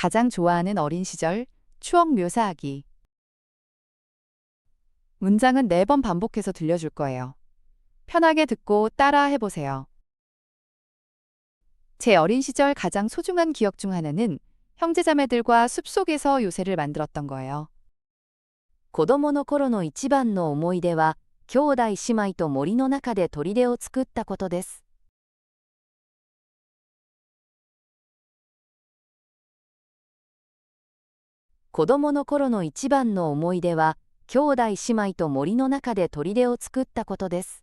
가장 좋아하는 어린 시절, 추억 묘사하기. 문장은 4번 반복해서 들려줄 거예요. 편하게 듣고 따라 해보세요. 제 어린 시절 가장 소중한 기억 중 하나는 형제자매들과 숲속에서 요새를 만들었던 거예요. 子供の頃の一番の思い出は、兄弟姉妹と森の中で砦を作ったことです。子供の頃の一番の思い出は、兄弟姉妹と森の中で砦を作ったことです。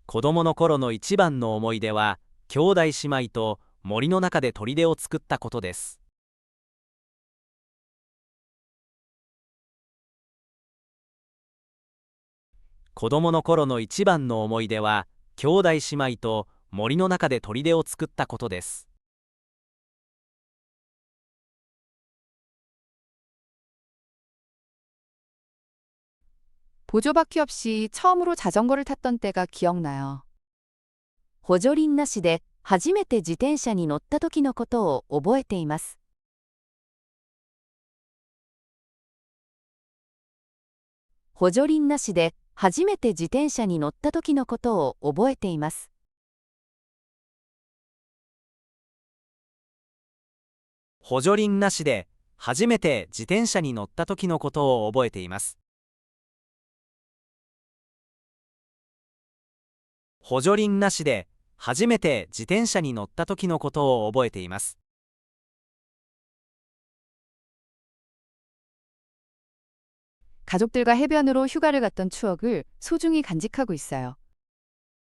子供の頃の一番の思い出は、兄弟姉妹と森の中で砦を作ったことです。子供の頃の一番の思い出は、兄弟姉妹と森の中で砦を作ったことです。보조바퀴 없이 처음으로 자전거를 탔던 때가 기억나요. 補助輪なしで初めて自転車に乗った時のことを覚えています。補助輪なしで初めて自転車に乗った時のことを覚えています。補助輪なしで初めて自転車に乗った時のことを覚えています。補助輪なしで初めて自転車に乗った時のことを覚えています。가족들과 해변으로 휴가를 갔던 추억을 소중히 간직하고 있어요.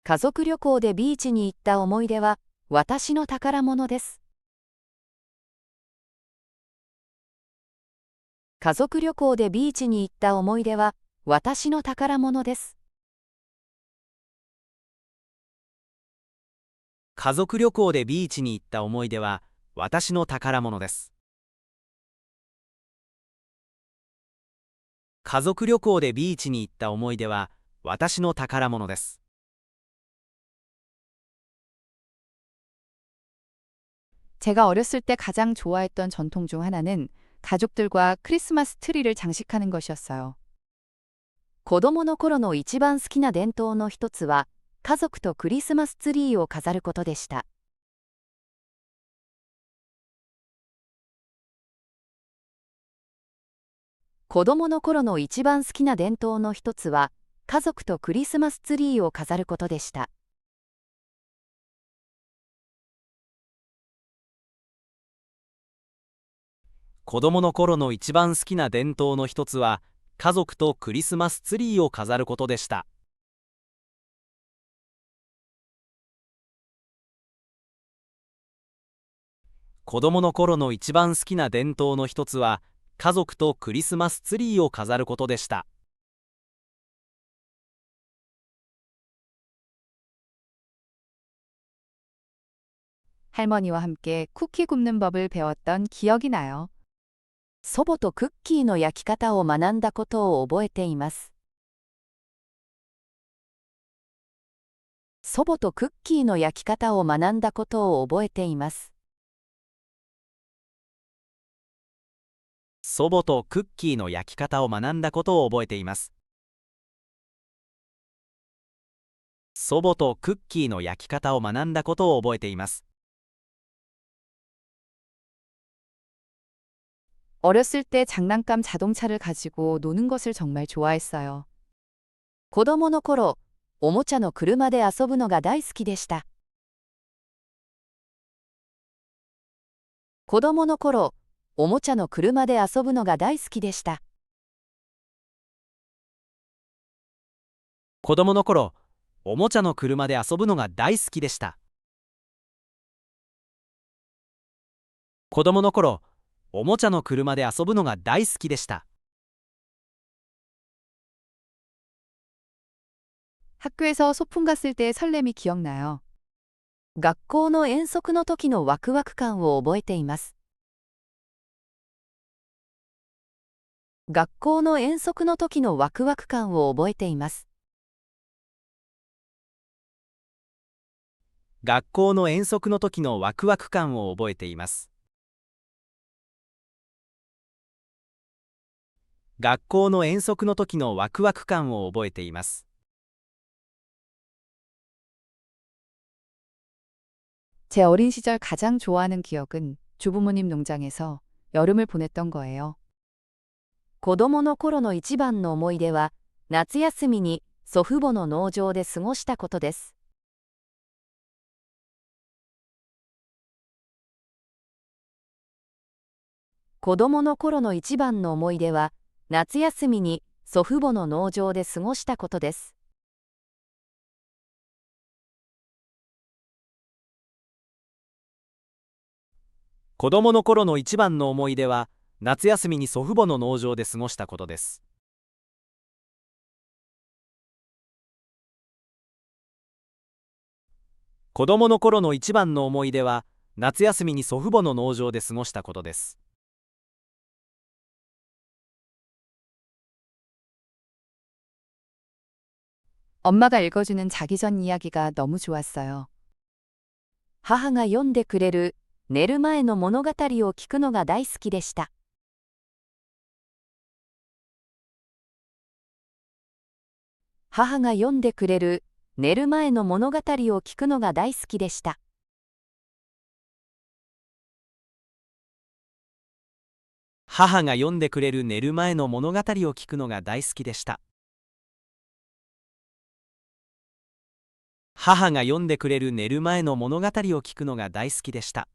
家族旅行でビーチに行った思い出は私の宝物です。家族旅行でビーチに行った思い出は私の宝物です。家族旅行でビーチに行った思い出は私の宝物です。家族旅行でビーチに行った思い出は私の宝物です。제가 어렸을 때 가장 좋아했던 전통 중 하나는 가족들과 크리스마스 트리를 장식하는 것이었어요. 子供の頃の一番好きな伝統の一つは、家族とクリスマスツリーを飾ることでした。子供の頃の一番好きな伝統の一つは、家族とクリスマスツリーを飾ることでした。子供の頃の一番好きな伝統の一つは、家族とクリスマスツリーを飾ることでした。子供の頃の一番好きな伝統の一つは、家族とクリスマスツリーを飾ることでした。할머니와 함께 쿠키 굽는 법을 배웠던 기억이 나요. 祖母とクッキーの焼き方を学んだことを覚えています。祖母とクッキーの焼き方を学んだことを覚えています。祖母とクッキーの焼き方を学んだことを覚えています。祖母とクッキーの焼き方を学んだことを覚えています。 어렸을 때 장난감 자동차를 가지고 노는 것을 정말 좋아했어요. 子供の頃、おもちゃの車で遊ぶのが大好きでした。子供の頃、おもちゃの車で遊ぶのが大好きでした。子供の頃、おもちゃの車で遊ぶのが大好きでした。子供の頃、おもちゃの車で遊ぶのが大好きでした。 학교에서 소풍 갔을 때 설렘이 기억나요. 学校の遠足の時のワクワク感を覚えています。学校の遠足の時のワクワク感を覚えています。学校の遠足の時のワクワク感を覚えています。学校の遠足の時のワクワク感を覚えています。 제 어린 시절 가장 좋아하는 기억은 조부모님 농장에서 여름을 보냈던 거예요. 子供の頃の一番の思い出は、夏休みに祖父母の農場で過ごしたことです。子供の頃の一番の思い出は、夏休みに祖父母の農場で過ごしたことです。子供の頃の一番の思い出は、夏休みに祖父母の農場で過ごしたことです。子供の頃の一番の思い出は、夏休みに祖父母の農場で過ごしたことです。엄마가 읽어주는 자기 전 이야기가 너무 좋았어요. 母が読んでくれる寝る前の物語を聞くのが大好きでした。母が読んでくれる寝る前の物語を聞くのが大好きでした。母が読んでくれる寝る前の物語を聞くのが大好きでした。母が読んでくれる寝る前の物語を聞くのが大好きでした。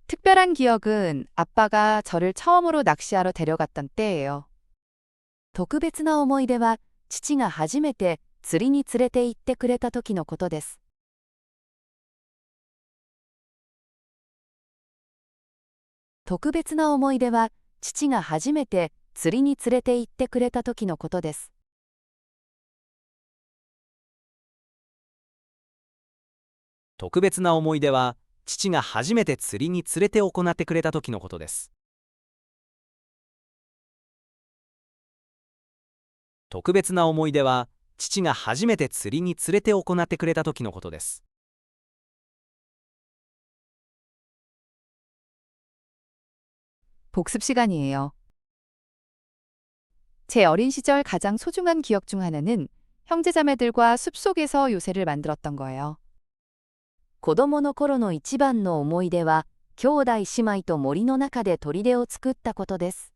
특별한 기억은 아빠가 저를 처음으로 낚시하러 데려갔던 때예요. 特別な思い出は、父が初めて釣りに連れて行ってくれた時のことです。特別な思い出は、父が初めて釣りに連れて行ってくれた時のことです。特別な思い出は、父が初めて釣りに連れて行ってくれた時のことです。特別な思い出は、父が初めて釣りに連れて行ってくれた時のことです。복습 시간이에요. 제 어린 시절 가장 소중한 기억 중 하나는 형제자매들과 숲속에서 요새를 만들었던 거예요. 子供の頃の一番の思い出は、兄弟姉妹と森の中で砦を作ったことです。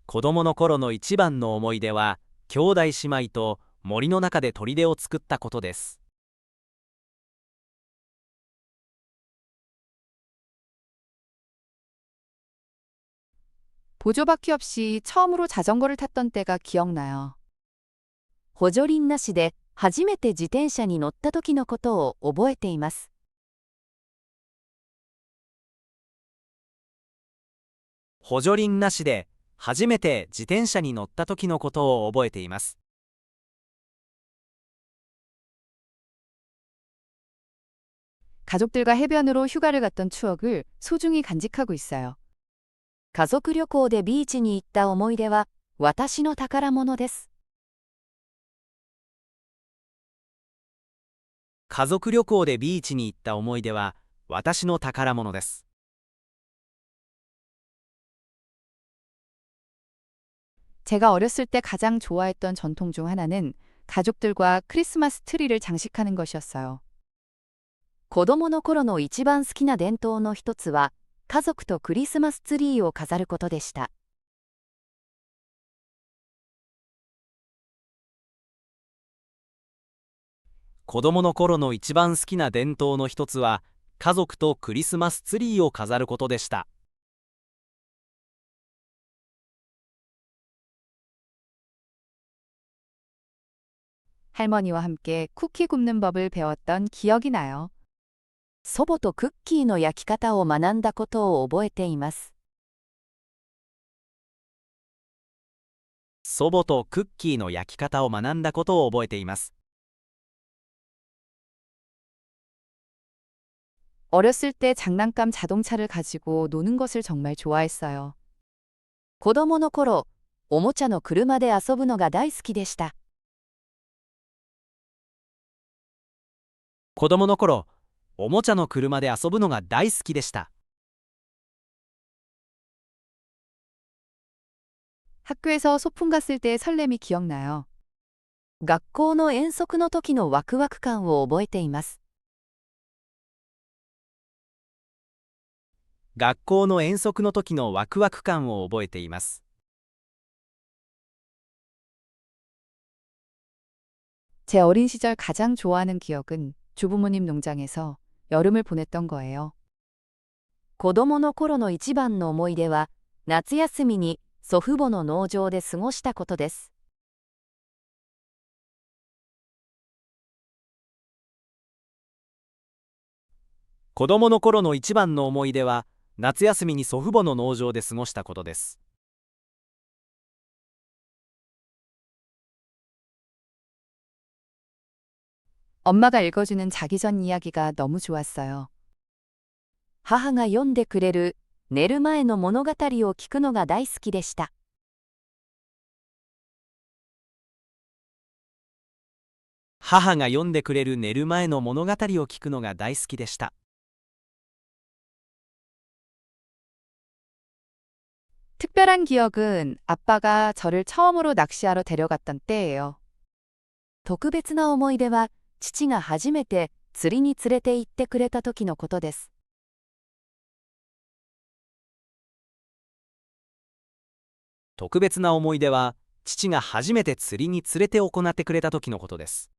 子供の頃の一番の思い出は、兄弟姉妹と森の中で砦を作ったことです。보조바퀴 없이 처음으로 자전거를 탔던 때가 기억나요. 補助輪なしで初めて自転車に乗った時のことを覚えています。補助輪なしで初めて自転車に乗った時のことを覚えています。가족들과 해변으로 휴가를 갔던 추억을 소중히 간직하고 있어요. 家族旅行でビーチに行った思い出は、私の宝物です。家族旅行でビーチに行った思い出は、私の宝物です。 제가 어렸을 때 가장 좋아했던 전통 중 하나는 가족들과 크리스마스 트리를 장식하는 것이었어요. 子供の頃の一番好きな伝統の一つは、家族とクリスマスツリーを飾ることでした。子供の頃の一番好きな伝統の一つは、家族とクリスマスツリーを飾ることでした。 할머니와 함께 쿠키 굽는 법을 배웠던 기억이 나요. 祖母とクッキーの焼き方を学んだことを覚えています。祖母とクッキーの焼き方を学んだことを覚えています。 어렸을 때 장난감 자동차를 가지고 노는 것을 정말 좋아했어요. 子供の頃、おもちゃの車で遊ぶのが大好きでした。子供の頃、おもちゃの車で遊ぶのが大好きでした。 학교에서 소풍 갔을 때 설렘이 기억나요. 学校の遠足の時のワクワク感を覚えています。学校の遠足の時のワクワク感を覚えています。 제 어린 시절 가장 좋아하는 기억은 조부모님 농장에서 여름을 보냈던 거예요. 子供の頃の一番の思い出は、夏休みに祖父母の農場で過ごしたことです。子供の頃の一番の思い出は、夏休みに祖父母の農場で過ごしたことです。 엄마가 읽어주는 자기 전 이야기가 너무 좋았어요. 母が読んでくれる寝る前の物語を聞くのが大好きでした。母が読んでくれる寝る前の物語を聞くのが大好きでした。 특별한 기억은 아빠가 저를 처음으로 낚시하러 데려갔던 때예요. 特別な思い出は、父が初めて釣りに連れて行ってくれた時のことです。特別な思い出は、父が初めて釣りに連れて行ってくれた時のことです。